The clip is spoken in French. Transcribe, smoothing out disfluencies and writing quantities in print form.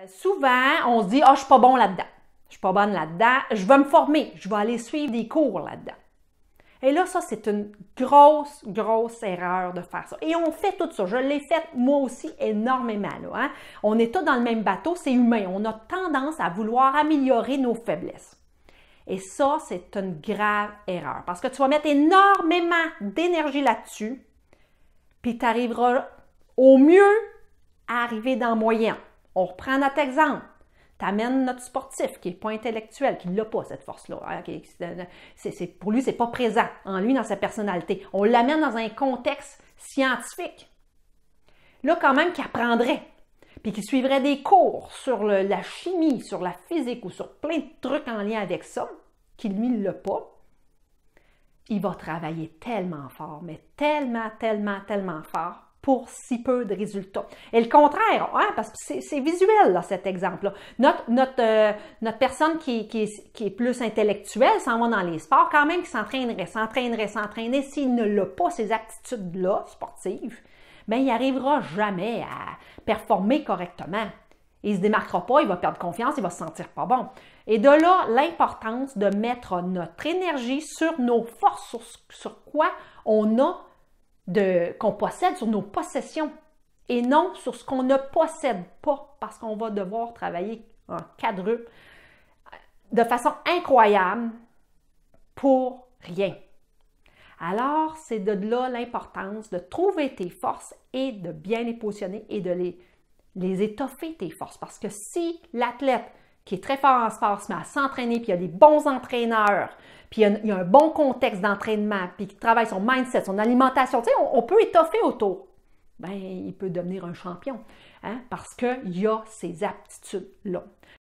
Souvent, on se dit « Ah, je suis pas bon là-dedans. Je suis pas bonne là-dedans. Je vais me former. Je vais aller suivre des cours là-dedans. » Et là, ça, c'est une grosse, grosse erreur de faire ça. Et on fait tout ça. Je l'ai fait moi aussi énormément. Là, hein? On est tous dans le même bateau, c'est humain. On a tendance à vouloir améliorer nos faiblesses. Et ça, c'est une grave erreur. Parce que tu vas mettre énormément d'énergie là-dessus, puis tu arriveras au mieux à arriver dans la moyenne. On reprend notre exemple. Tu amènes notre sportif qui n'est pas intellectuel, qui n'a pas cette force-là. Pour lui, ce n'est pas présent en lui, dans sa personnalité. On l'amène dans un contexte scientifique. Là, quand même, qu'il apprendrait, puis qu'il suivrait des cours sur la chimie, sur la physique ou sur plein de trucs en lien avec ça, qui lui ne l'a pas, il va travailler tellement fort, mais tellement, tellement, tellement fort pour si peu de résultats. Et le contraire, hein, parce que c'est visuel, là, cet exemple-là. Notre personne qui est plus intellectuelle s'en va dans les sports, quand même, qui s'entraînerait. S'il ne l'a pas, ces aptitudes-là sportives, bien, il n'arrivera jamais à performer correctement. Il ne se démarquera pas, il va perdre confiance, il va se sentir pas bon. Et de là, l'importance de mettre notre énergie sur nos forces, sur quoi on a qu'on possède, sur nos possessions, et non sur ce qu'on ne possède pas, parce qu'on va devoir travailler en quadruple de façon incroyable pour rien. Alors, c'est de là l'importance de trouver tes forces et de bien les positionner et de les étoffer, tes forces. Parce que si l'athlète qui est très fort en sport se met à s'entraîner, puis il y a des bons entraîneurs, puis il y a un bon contexte d'entraînement, puis qui travaille son mindset, son alimentation, tu sais, on peut étoffer autour. Bien, il peut devenir un champion, hein, parce qu'il y a ces aptitudes-là.